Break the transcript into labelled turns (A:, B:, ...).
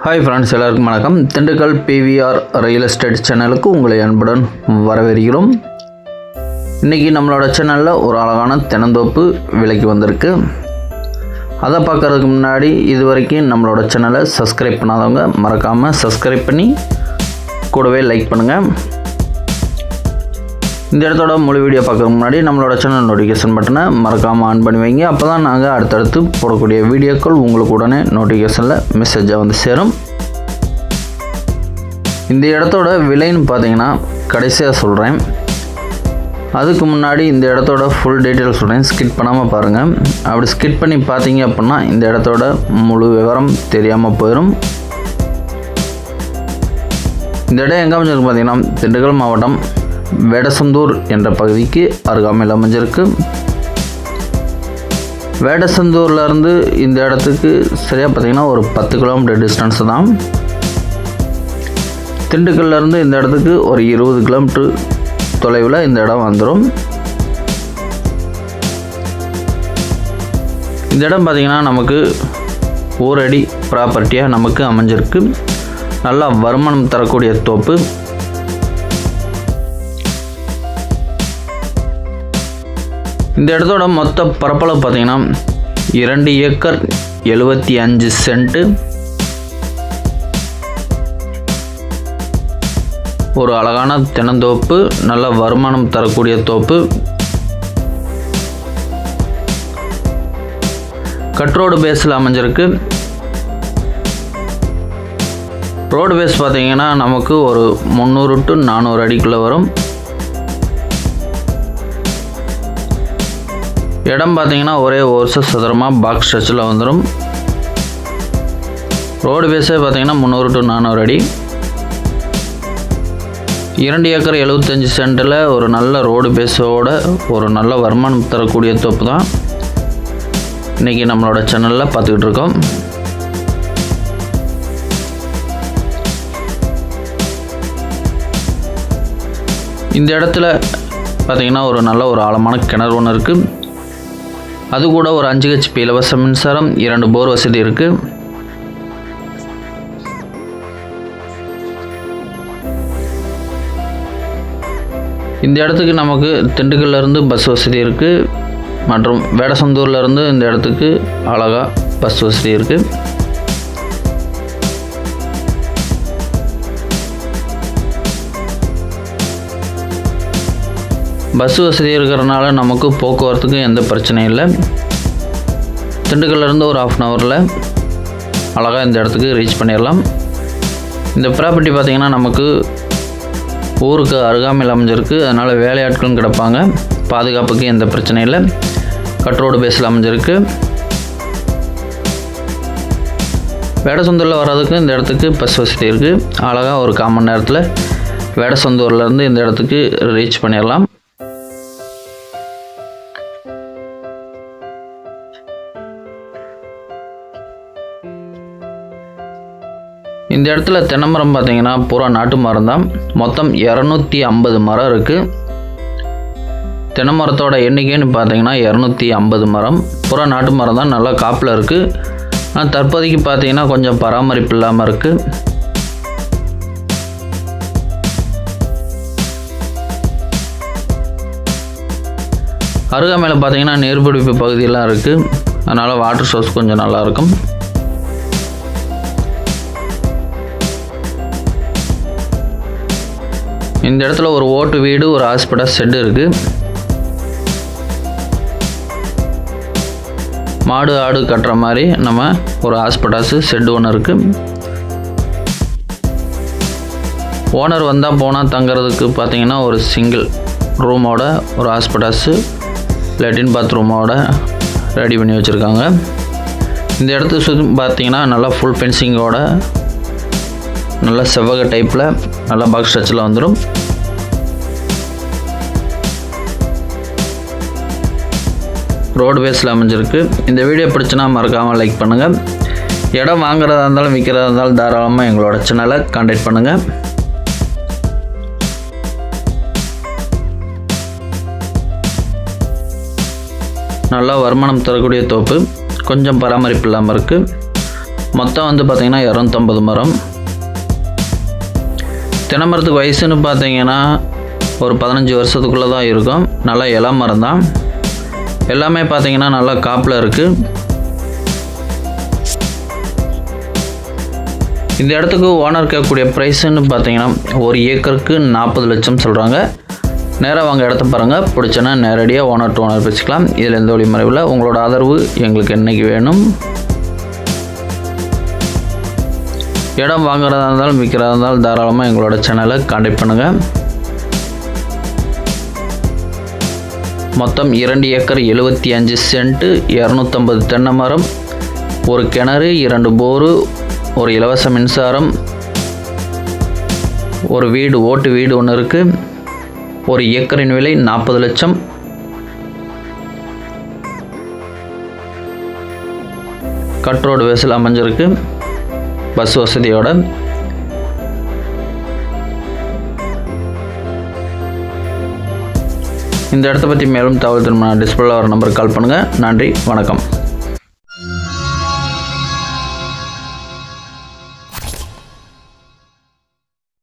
A: Hi friends, எல்லாருக்கும் வணக்கம். Dindigul PVR real estate சேனலுக்கு உங்களை அன்புடன் வரவேற்கிறோம். இன்றைக்கி நம்மளோட சேனலில் ஒரு அழகான தென்னந்தோப்பு விலைக்கு வந்திருக்கு. அதை பார்க்குறதுக்கு முன்னாடி இது வரைக்கும் நம்மளோட சேனலை சப்ஸ்கிரைப் பண்ணாதவங்க மறக்காமல் சப்ஸ்கிரைப் பண்ணி கூடவே லைக் பண்ணுங்கள். இந்த இடத்தோட முழு வீடியோ பார்க்குறதுக்கு முன்னாடி நம்மளோட சேனல் நோட்டிஃபிகேஷன் பட்டனை மறக்காமல் ஆன் பண்ணி வைங்க. அப்போ தான் நாங்கள் அடுத்தடுத்து போடக்கூடிய வீடியோக்கள் உங்களுக்கு உடனே நோட்டிஃபிகேஷனில் மெசேஜாக வந்து சேரும். இந்த இடத்தோட விலைன்னு பார்த்தீங்கன்னா கடைசியாக சொல்கிறேன். அதுக்கு முன்னாடி இந்த இடத்தோட ஃபுல் டீட்டெயில் சொல்கிறேன், ஸ்கிப் பண்ணாமல் பாருங்கள். அப்படி ஸ்கிப் பண்ணி பார்த்தீங்க அப்படின்னா இந்த இடத்தோட முழு விவரம் தெரியாமல் போயிடும். இந்த இடம் எங்கே அமைஞ்சிருக்கு பார்த்தீங்கன்னா திண்டுக்கல் மாவட்டம் வேடசந்தூர் என்ற பகுதிக்கு அருகாமையில் அமைஞ்சிருக்கு. வேடசந்தூர்லேருந்து இந்த இடத்துக்கு சரியாக பார்த்திங்கன்னா ஒரு 10 கிலோமீட்டர் டிஸ்டன்ஸ் தான். திண்டுக்கல்லேருந்து இந்த இடத்துக்கு ஒரு 20 கிலோமீட்டர் தொலைவில் இந்த இடம் வந்துடும். இந்த இடம் பார்த்திங்கன்னா நமக்கு 1 அடி ப்ராப்பர்ட்டியாக நமக்கு அமைஞ்சிருக்கு. நல்லா வருமானம் தரக்கூடிய தோப்பு. இந்த இடத்தோட மொத்த பரப்பளவு பார்த்திங்கன்னா 2 ஏக்கர் 75 சென்ட்டு. ஒரு அழகான தென்னந்தோப்பு, நல்ல வருமானம் தரக்கூடிய தோப்பு. கட்ரோடு பேஸில் அமைஞ்சிருக்கு. ரோடு பேஸ் பார்த்திங்கன்னா நமக்கு ஒரு 300 to 400 அடிக்குள்ளே வரும். இடம் பார்த்திங்கன்னா ஒரே ஒரு சதுரமாக பாக்ஸ் ஸ்ட்ரெச்சில் வந்துடும். ரோடு பேஸே பார்த்திங்கன்னா 300 to 400 அடி. 2 ஏக்கர் 75 சென்ட்டில் ஒரு நல்ல ரோடு பேஸோட ஒரு நல்ல வருமானம் தரக்கூடிய தோப்பு தான் இன்றைக்கி நம்மளோட சேனலில் பார்த்துக்கிட்டு இருக்கோம். இந்த இடத்துல பார்த்திங்கன்னா ஒரு நல்ல ஒரு ஆழமான கிணறு ஒன்று இருக்குது. அது கூட ஒரு 5 HP இலவச மின்சாரம், 2 போர் வசதி இருக்குது. இந்த இடத்துக்கு நமக்கு திண்டுக்கல்லேருந்து பஸ் வசதி இருக்குது மற்றும் வேடசந்தூர்லேருந்து இந்த இடத்துக்கு அழகாக பஸ் வசதி இருக்குது. பஸ் வசதி இருக்கிறனால நமக்கு போக்குவரத்துக்கு எந்த பிரச்சனையும் இல்லை. திண்டுக்கல்லேருந்து ஒரு 1/2 ஹவரில் அழகாக இந்த இடத்துக்கு ரீச் பண்ணிடலாம். இந்த ப்ராப்பர்ட்டி பார்த்திங்கன்னா நமக்கு ஊருக்கு அருகாமையில் அமைஞ்சிருக்கு. அதனால் வேலையாட்களும் கிடப்பாங்க. பாதுகாப்புக்கு எந்த பிரச்சனையும் இல்லை. கட்ரோடு பேஸில் அமைஞ்சிருக்கு. வேடசந்தூரில் வர்றதுக்கு இந்த இடத்துக்கு பஸ் வசதி இருக்குது. அழகாக ஒரு 1/4 மணி நேரத்தில் வேடசந்தூர்லேருந்து இந்த இடத்துக்கு ரீச் பண்ணிடலாம். இந்த இடத்துல தென்னைமரம் பார்த்திங்கன்னா பூரா நாட்டு மரம் தான். மொத்தம் 250 மரம் இருக்குது. தென்னை மரத்தோட எண்ணிக்கைன்னு பார்த்திங்கன்னா 250 மரம். பூரா நாட்டு மரம் தான், நல்லா காப்பில் இருக்குது. ஆனால் தற்போதைக்கு பார்த்திங்கன்னா கொஞ்சம் பராமரிப்பு இல்லாமல் இருக்குது. அருகாமையில் பார்த்திங்கன்னா நீர்பிடிப்பு பகுதியெல்லாம் இருக்குது. அதனால் வாட்டர் சோர்ஸ் கொஞ்சம் நல்லாயிருக்கும். இந்த இடத்துல ஒரு ஓட்டு வீடு, ஒரு ஹாஸ்பிட்டல் ஷெட்டு இருக்குது. மாடு ஆடு கட்டுற மாதிரி நம்ம ஒரு ஹாஸ்பிட்டல்ஸு ஷெட்டு ஒன்று இருக்குது. ஓனர் வந்தால் போனால் தங்குறதுக்கு பார்த்திங்கன்னா ஒரு சிங்கிள் ரூமோட ஒரு ஹாஸ்பிட்டல்ஸு லெட்டின் பாத்ரூமோட ரெடி பண்ணி வச்சுருக்காங்க. இந்த இடத்துக்கு சுற்றி பார்த்திங்கன்னா நல்லா ஃபுல் ஃபென்சிங்கோட நல்ல செவ்வக டைப்பில் நல்லா பாக்ஸ் ஸ்ட்ரெச்சில் வந்துடும். ரோடு பேஸில் அமைஞ்சிருக்கு. இந்த வீடியோ பிடிச்சினா மறக்காமல் லைக் பண்ணுங்கள். இடம் வாங்குறதா இருந்தாலும் விற்கிறதா இருந்தாலும் தாராளமாக எங்களோட சேனலை கான்டாக்ட் பண்ணுங்கள். நல்லா வருமானம் தரக்கூடிய தோப்பு, கொஞ்சம் பராமரிப்பு இல்லாமல் இருக்குது. மொத்தம் வந்து பார்த்திங்கன்னா 250 மரம். தென்னை மரத்துக்கு வயசுன்னு பார்த்தீங்கன்னா ஒரு 15 வருஷத்துக்குள்ளே தான் இருக்கும். நல்லா இளம் மரம் தான். எல்லாமே பார்த்தீங்கன்னா நல்லா காப்பில் இருக்குது. இந்த இடத்துக்கு ஓனர் கேட்கக்கூடிய ப்ரைஸுன்னு பார்த்தீங்கன்னா 1 ஏக்கருக்கு 40 லட்சம் சொல்கிறாங்க. நேராக வாங்க இடத்த பாருங்கள். பிடிச்சனா நேரடியாக ஓனர் டு ஓனர் பேசிக்கலாம். இதில் எந்த வழிமுறையில் உங்களோட ஆதரவு எங்களுக்கு என்றைக்கு வேணும். இடம் வாங்குறதா இருந்தாலும் விற்கிறதா இருந்தாலும் தாராளமாக எங்களோட சேனலை கான்டாக்ட் பண்ணுங்கள். மொத்தம் 2 ஏக்கர் 75 சென்ட்டு, 250 தென்னை மரம், ஒரு கிணறு, 2 போரு, ஒரு இலவச மின்சாரம், ஒரு வீடு, ஓட்டு வீடு ஒன்று இருக்குது. 1 ஏக்கரின் விலை 40 லட்சம். கட் ரோடு வேசில் அமைஞ்சிருக்கு, பஸ் வசதியோட. இந்த இடத்த பற்றி மேலும் தகவல் திரும்ப டிஸ்பிளேல வர நம்பருக்கு கால் பண்ணுங்கள். நன்றி, வணக்கம்.